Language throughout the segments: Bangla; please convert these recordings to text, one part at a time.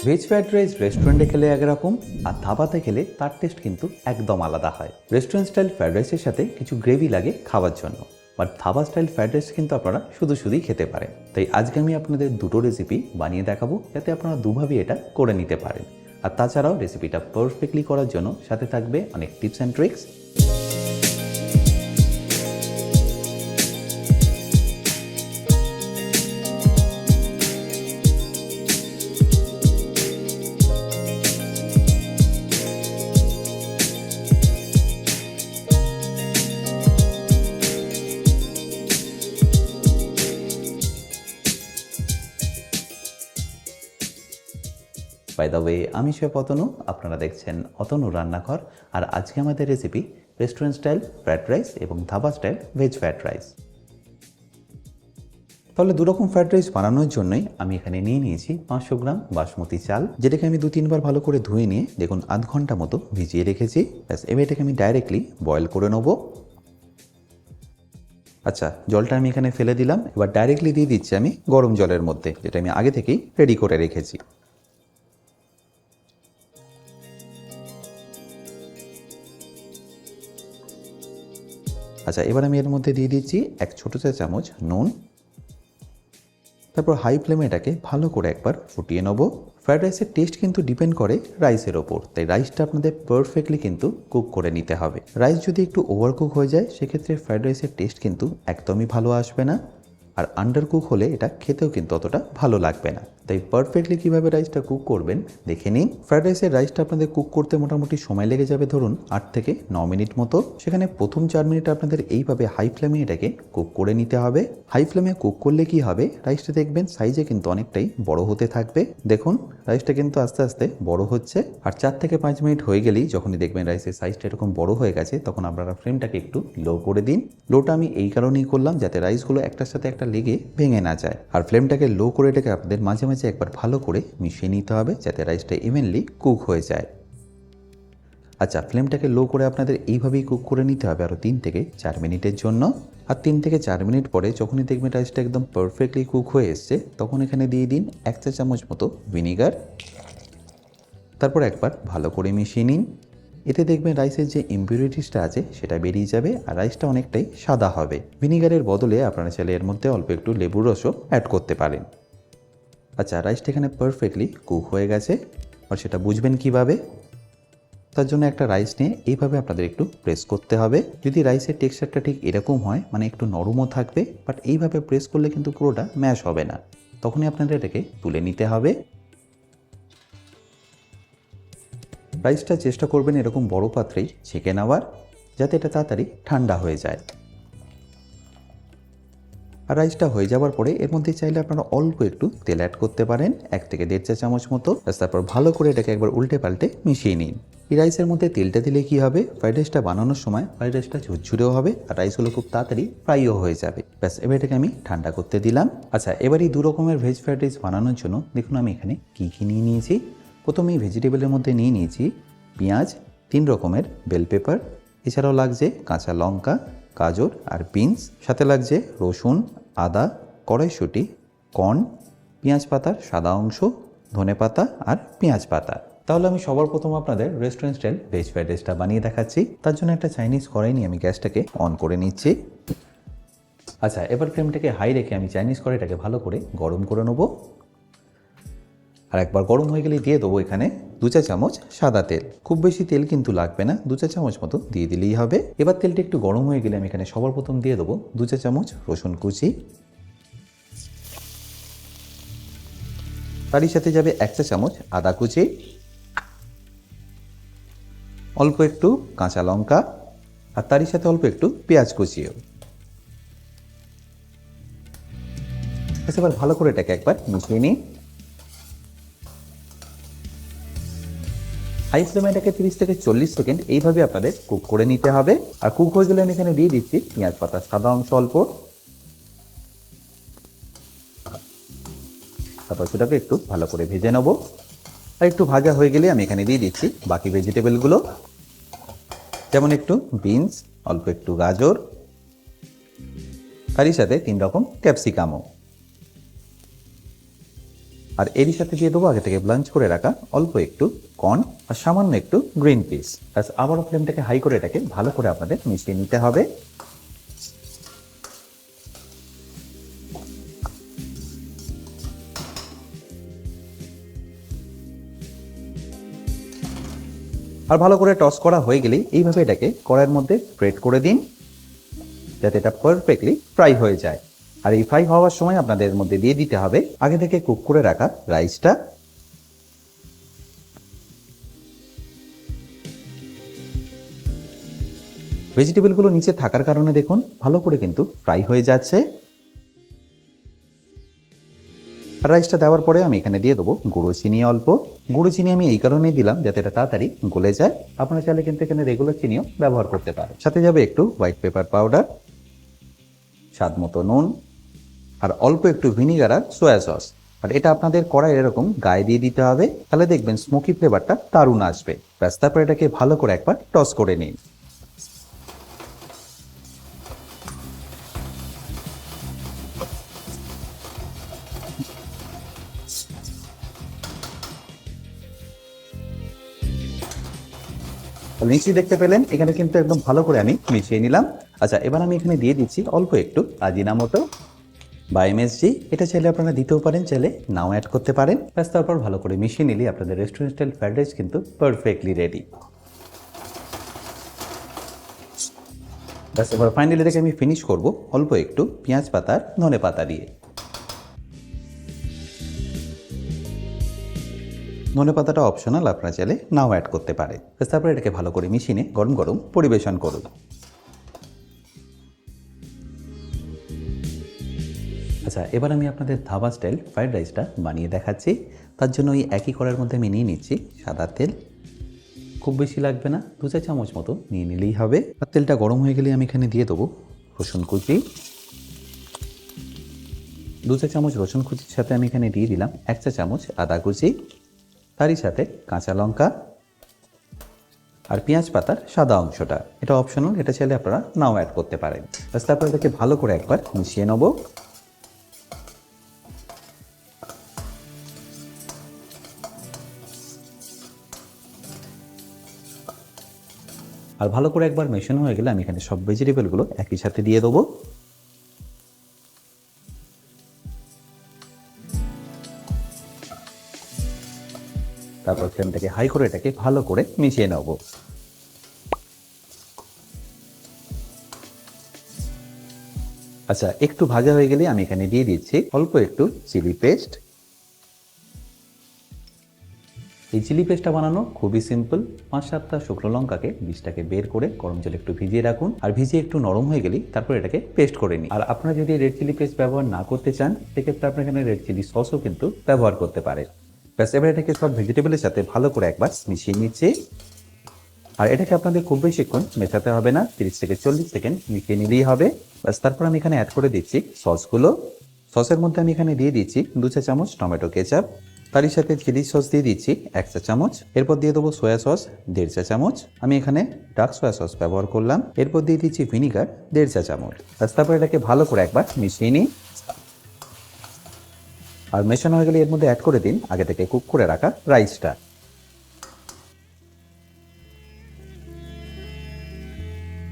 ভেজ ফ্রাইড রাইস রেস্টুরেন্টে খেলে একরকম আর ধাবাতে খেলে তার টেস্ট কিন্তু একদম আলাদা হয়। রেস্টুরেন্ট স্টাইল ফ্রাইড রাইসের সাথে কিছু গ্রেভি লাগে খাওয়ার জন্য, but dhaba style fried rice কিন্তু আপনারা শুধুই খেতে পারেন। তাই আজকে আমি আপনাদের দুটো রেসিপি বানিয়ে দেখাবো যাতে আপনারা দুভাবেই এটা করে নিতে পারেন। আর তাছাড়াও রেসিপিটা পারফেক্টলি করার জন্য সাথে থাকবে অনেক tips and tricks. By the way, আমি শেফ অতনু, আপনারা দেখছেন অতনু রান্নাঘর। আর আজকে আমাদের recipe restaurant style fried rice এবং dhaba style veg fried rice. তাহলে দুরকম ফ্রাইড রাইস বানানোর জন্যই আমি এখানে নিয়ে নিয়েছি 500 গ্রাম বাসমতি চাল, যেটাকে আমি 2-3 বার ভালো করে ধুয়ে নিয়ে দেখুন আধ ঘন্টা মতো ভিজিয়ে রেখেছি। ব্যাস, এবার এটাকে আমি ডাইরেক্টলি বয়েল করে নেবো। আচ্ছা, জলটা আমি এখানে ফেলে দিলাম। এবার ডাইরেক্টলি দিয়ে দিচ্ছি আমি গরম জলের মধ্যে, যেটা আমি আগে থেকেই রেডি করে রেখেছি। আচ্ছা, এবার আমি এর মধ্যে দিয়ে দিচ্ছি 1 ছোট চা চামচ নুন। তারপর হাই ফ্লেমে এটাকে ভালো করে একবার ফুটিয়ে নেবো। ফ্রাইড রাইসের টেস্ট কিন্তু ডিপেন্ড করে রাইসের ওপর, তাই রাইসটা আপনাদের পারফেক্টলি কিন্তু কুক করে নিতে হবে। রাইস যদি একটু ওভার কুক হয়ে যায় সেক্ষেত্রে ফ্রাইড রাইসের টেস্ট কিন্তু একদমই ভালো আসবে না, আর আন্ডার কুক হলে এটা খেতেও কিন্তু অতটা ভালো লাগবে না। তাই পারফেক্টলি কীভাবে রাইসটা কুক করবেন দেখে নিন। ফ্রাইড রাইসের রাইসটা আপনাদের কুক করতে মোটামুটি সময় লেগে যাবে ধরুন 8 থেকে 9 মিনিট মতো। সেখানে প্রথম 4 মিনিট আপনাদের এইভাবে হাই ফ্লেমে এটাকে কুক করে নিতে হবে। হাই ফ্লেমে কুক করলে কি হবে, রাইসটা দেখবেন সাইজে কিন্তু অনেকটাই বড় হতে থাকবে। দেখুন রাইসটা কিন্তু আস্তে আস্তে বড় হচ্ছে। আর 4 থেকে 5 মিনিট হয়ে গেলেই যখনই দেখবেন রাইসের সাইজটা এরকম বড় হয়ে গেছে, তখন আপনারা ফ্লেমটাকে একটু লো করে দিন। লোটা আমি এই কারণেই করলাম যাতে রাইসগুলো একটার সাথে একটা লেগে ভেঙে না যায়। আর ফ্লেমটাকে লো করে এটাকে আপনাদের মাঝে মাঝে একবার ভালো করে মিশিয়ে নিতে হবে যাতে রাইসটা ইভেনলি কুক হয়ে যায়। আচ্ছা, ফ্লেমটাকে লো করে আপনাদের এইভাবেই কুক করে নিতে হবে আরও 3 থেকে 4 মিনিটের জন্য। আর 3 থেকে 4 মিনিট পরে যখনই দেখবেন রাইসটা একদম পারফেক্টলি কুক হয়ে এসছে, তখন এখানে দিয়ে দিন 1 চা চামচ মতো ভিনিগার। তারপর একবার ভালো করে মিশিয়ে নিন। এতে দেখবেন রাইসের যে ইম্পিউরিটিসটা আছে সেটা বেরিয়ে যাবে আর রাইসটা অনেকটাই সাদা হবে। ভিনিগারের বদলে আপনারা চাইলে এর মধ্যে অল্প একটু লেবুর রসও অ্যাড করতে পারেন। আচ্ছা, রাইসটা এখানে পারফেক্টলি কুক হয়ে গেছে। আর সেটা বুঝবেন কিভাবে? তার জন্য একটা রাইস নিয়ে এইভাবে আপনাদের একটু প্রেস করতে হবে। যদি রাইসের টেক্সচারটা ঠিক এরকম হয়, মানে একটু নরমও থাকবে, বাট এইভাবে প্রেস করলে কিন্তু পুরোটা ম্যাশ হবে না, তখনই আপনাদের এটাকে তুলে নিতে হবে। রাইসটা চেষ্টা করবেন এরকম বড় পাত্রেই ছেঁকে নেওয়ার, যাতে এটা তাড়াতাড়ি ঠান্ডা হয়ে যায়। আর রাইসটা হয়ে যাওয়ার পরে এর মধ্যে চাইলে আপনারা অল্প একটু তেল অ্যাড করতে পারেন, 1 থেকে 1.5 চা চামচ মতো। তারপর ভালো করে এটাকে একবার উল্টে পাল্টে মিশিয়ে নিন। এই রাইসের মধ্যে তেলটা দিলে কি হবে, ফ্রাইড রাইসটা বানানোর সময় ফ্রাইড রাইসটা ঝুরঝুরেও হবে আর রাইসগুলো খুব তাড়াতাড়ি ফ্রাইও হয়ে যাবে। ব্যাস, এবার এটাকে আমি ঠান্ডা করতে দিলাম। আচ্ছা, এবার এই 2 রকমের ভেজ ফ্রাইড রাইস বানানোর জন্য দেখুন আমি এখানে কী কী নিয়ে নিয়েছি। প্রথমেই ভেজিটেবলের মধ্যে নিয়ে নিয়েছি পেঁয়াজ, 3 রকমের বেল পেপার, এছাড়াও লাগছে কাঁচা লঙ্কা, গাজর আর বিনস, সাথে লাগছে রসুন, আদা, কড়াইশুঁটি, কর্ন, পেঁয়াজ পাতার সাদা অংশ, ধনে পাতা আর পেঁয়াজ পাতা। তাহলে আমি সবার প্রথম আপনাদের রেস্টুরেন্ট স্টাইল ভেজ ফ্রাইড রাইসটা বানিয়ে দেখাচ্ছি। তার জন্য একটা চাইনিজ কড়াই নিয়ে আমি গ্যাসটাকে অন করে নিচ্ছি। আচ্ছা, এবার ফ্লেমটাকে হাই রেখে আমি চাইনিজ কড়াইটাকে ভালো করে গরম করে নেবো। আর একবার গরম হয়ে গেলেই দিয়ে দেবো এখানে 2 চা চামচ সাদা তেল। খুব বেশি তেল কিন্তু লাগবে না, 2 চা চামচ মতো দিয়ে দিলেই হবে। এবার তেলটা একটু গরম হয়ে গেলে আমি এখানে সবার প্রথম দিয়ে দেবো 2 চা চামচ রসুন কুচি। তারই সাথে যাবে 1 চা চামচ আদা কুচি, অল্প একটু কাঁচা লঙ্কা আর তারই সাথে অল্প একটু পেঁয়াজ কুচিও। এবার ভালো করে এটাকে একবার মিশিয়ে নিই। হাই ফ্লেমে এটাকে 30 থেকে 40 সেকেন্ড এইভাবে আপনাদের কুক করে নিতে হবে। আর কুক হয়ে গেলে আমি এখানে দিয়ে দিচ্ছি পেঁয়াজ পাতার সাদা অংশ অল্প। তারপর সেটাকে একটু ভালো করে ভেজে নেব। আর একটু ভাজা হয়ে গেলে আমি এখানে দিয়ে দিচ্ছি বাকি ভেজিটেবলগুলো, যেমন একটু বিনস, অল্প একটু গাজর, তারই সাথে 3 রকম ক্যাপসিকামও। আর এরই সাথে দিয়ে দেবো আগে থেকে ব্লাঞ্চ করে রাখা অল্প একটু কর্ন আর সামান্য একটু গ্রিন পিস। ব্যাস আবারও ফ্লেমটাকে হাই করে এটাকে ভালো করে আপনাদের মিশিয়ে নিতে হবে। আর ভালো করে টস করা হয়ে গেলেই এইভাবে এটাকে কড়াইয়ের মধ্যে স্প্রেড করে দিন, যাতে এটা পারফেক্টলি ফ্রাই হয়ে যায়। আর এই ফ্রাই হওয়ার সময় আপনাদের মধ্যে দিয়ে দিতে হবে আগে থেকে কুক করে রাখা রাইসটা। ভেজিটেবলগুলো নিচে থাকার কারণে দেখুন ভালো করে কিন্তু ফ্রাই হয়ে যাচ্ছে। আর রাইসটা দেওয়ার পরে আমি এখানে দিয়ে দেবো গুঁড়ো চিনি অল্প। গুঁড়ো চিনি আমি এই কারণেই দিলাম যাতে এটা তাড়াতাড়ি গলে যায়। আপনারা চাইলে কিন্তু এখানে রেগুলার চিনিও ব্যবহার করতে পারেন। সাথে যাবে একটু হোয়াইট পেপার পাউডার, স্বাদ মতো নুন, আর অল্প একটু ভিনিগার আর সয়া সস। আর এটা আপনাদের কড়াই এরকম গায়ে দিয়ে দিতে হবে, তাহলে দেখবেন স্মোকি ফ্লেভারটা দারুণ আসবে। ব্যাস তারপর এটাকে ভালো করে একবার টস করে নিন। নিশ্চয়ই দেখতে পেলেন এখানে কিন্তু একদম ভালো করে আমি মিশিয়ে নিলাম। আচ্ছা, এবার আমি এখানে দিয়ে দিচ্ছি অল্প একটু আজিনামোটো বা এমএসজি। এটা চাইলে আপনারা দিতেও পারেন, চাইলে নাও অ্যাড করতে পারেন। ব্যাস তারপর ভালো করে মিশিয়ে নিলে আপনাদের রেস্টুরেন্ট স্টাইল ফ্রাইড রাইস কিন্তু পারফেক্টলি রেডি। ব্যাস এবার ফাইনালি এটাকে আমি ফিনিশ করব অল্প একটু পেঁয়াজ পাতার ধনে পাতা দিয়ে। ধনে পাতাটা অপশনাল, আপনারা চাইলে নাও অ্যাড করতে পারেন। তারপরে এটাকে ভালো করে মিশিয়ে গরম গরম পরিবেশন করুন। আচ্ছা, এবার আমি আপনাদের ধাবা স্টাইল ফ্রাইড রাইসটা বানিয়ে দেখাচ্ছি। তার জন্য ওই একই কড়াইয়ের মধ্যে আমি নিয়ে নিচ্ছি সাদা তেল। খুব বেশি লাগবে না, 2 চা চামচ মতো নিয়ে নিলেই হবে। আর তেলটা গরম হয়ে গেলে আমি এখানে দিয়ে দেবো রসুন কুচি। 2 চা চামচ রসুন কুচির সাথে আমি এখানে দিয়ে দিলাম 1 চা চামচ আদা কুচি, তারই সাথে কাঁচা লঙ্কা আর পেঁয়াজ পাতার সাদা অংশটা। এটা অপশনাল, এটা চাইলে আপনারা নাও অ্যাড করতে পারেন। তারপর এটাকে ভালো করে একবার মিশিয়ে নেব। আর ভালো করে একবার মেশানো হয়ে গেলে আমি এখানে সব ভেজিটেবলগুলো একই সাথে দিয়ে দেবো। তারপর ফ্লেমটাকে হাই করে এটাকে ভালো করে মিশিয়ে নেব। আচ্ছা, একটু ভাজা হয়ে গেলে আমি এখানে দিয়ে দিচ্ছি অল্প একটু চিলি পেস্ট। এই চিলি পেস্টটা বানানো খুবই সিম্পল। 5-7টা শুকনো লঙ্কাকে বীজটাকে বের করে গরম জলে একটু ভিজিয়ে রাখুন, আর ভিজিয়ে একটু নরম হয়ে গেলেই তারপর এটাকে পেস্ট করে নিন। আর আপনারা যদি রেড চিলি পেস্ট ব্যবহার না করতে চান, সেক্ষেত্রে আপনার এখানে রেড চিলি সসও কিন্তু ব্যবহার করতে পারেন। ব্যাস এবার এটাকে সব ভেজিটেবলের সাথে ভালো করে একবার মিশিয়ে নিচ্ছি। আর এটাকে আপনাদের খুব বেশিক্ষণ মেশাতে হবে না, 30 থেকে 40 সেকেন্ড মিশিয়ে নিলেই হবে। ব্যাস তারপর আমি এখানে অ্যাড করে দিচ্ছি সসগুলো। সসের মধ্যে আমি এখানে দিয়ে দিচ্ছি 2 চা চামচ টমেটো কেচাপ, তারই সাথে চিলি সস দিয়ে দিচ্ছি 1 চা চামচ। এরপর দিয়ে দেবো সয়া সস 1.5 চা চামচ, আমি এখানে ডার্ক সয়া সস ব্যবহার করলাম। এরপর দিয়ে দিচ্ছি ভিনিগার 1.5 চা চামচ। ব্যাস তারপর এটাকে ভালো করে একবার মিশিয়ে নিই। আর মেশানো হয়ে গেলে এর মধ্যে অ্যাড করে দিন আগে থেকে কুক করে রাখা রাইসটা।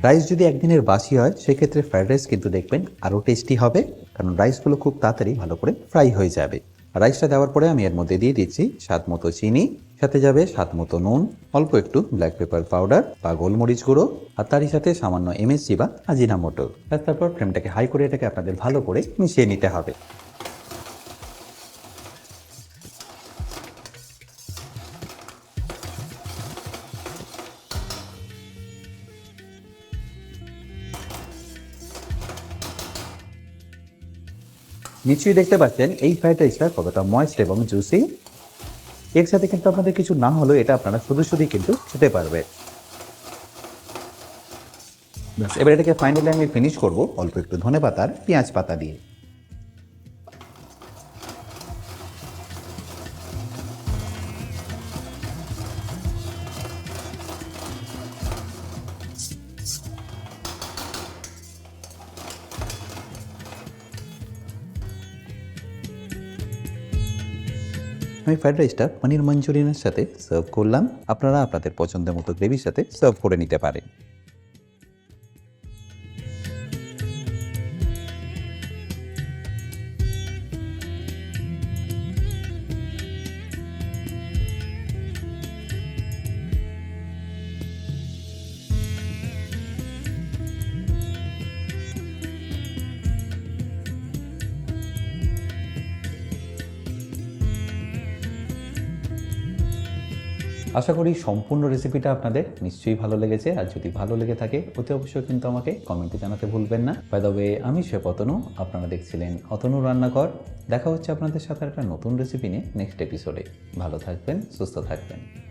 রাইস যদি একদিনের বাসি হয়, সেক্ষেত্রে ফ্রাইড রাইস কিন্তু দেখবেন আরও টেস্টি হবে, কারণ রাইসগুলো খুব তাড়াতাড়ি ভালো করে ফ্রাই হয়ে যাবে। রাইসটা দেওয়ার পরে আমি এর মধ্যে দিয়ে দিচ্ছি স্বাদ মতো চিনি, সাথে যাবে স্বাদ মতো নুন, অল্প একটু ব্ল্যাক পেপার পাউডার বা গোলমরিচ গুঁড়ো, আর তারই সাথে সামান্য এমএসজি বা আজিনামোটো। তারপর ফ্লেমটাকে হাই করে এটাকে আপনাদের ভালো করে মিশিয়ে নিতে হবে। নিশ্চয়ই দেখতে পাচ্ছেন এই ফ্রাইড রাইসটা কতটা ময়েস্ট এবং জুসি। এর সাথে কিন্তু আপনাদের কিছু না হলেও এটা আপনারা শুধু শুধুই কিন্তু খেতে পারবে। এবার এটাকে ফাইনালি আমি ফিনিশ করব অল্প একটু ধনেপাতার পেঁয়াজ পাতা দিয়ে। আমি ফ্রাইড রাইসটা পনির মাঞ্চুরিয়ানের সাথে সার্ভ করলাম। আপনারা আপনাদের পছন্দের মতো গ্রেভির সাথে সার্ভ করে নিতে পারেন। আশা করি সম্পূর্ণ রেসিপিটা আপনাদের নিশ্চয়ই ভালো লেগেছে। আর যদি ভালো লেগে থাকে অতি অবশ্যই কিন্তু আমাকে কমেন্টে জানাতে ভুলবেন না। বাই দ্য ওয়ে, আমি শেফ অতনু, আপনারা দেখছিলেন অতনু রান্নাঘর। দেখা হচ্ছে আপনাদের সাথে একটা নতুন রেসিপি নিয়ে নেক্সট এপিসোডে। ভালো থাকবেন, সুস্থ থাকবেন।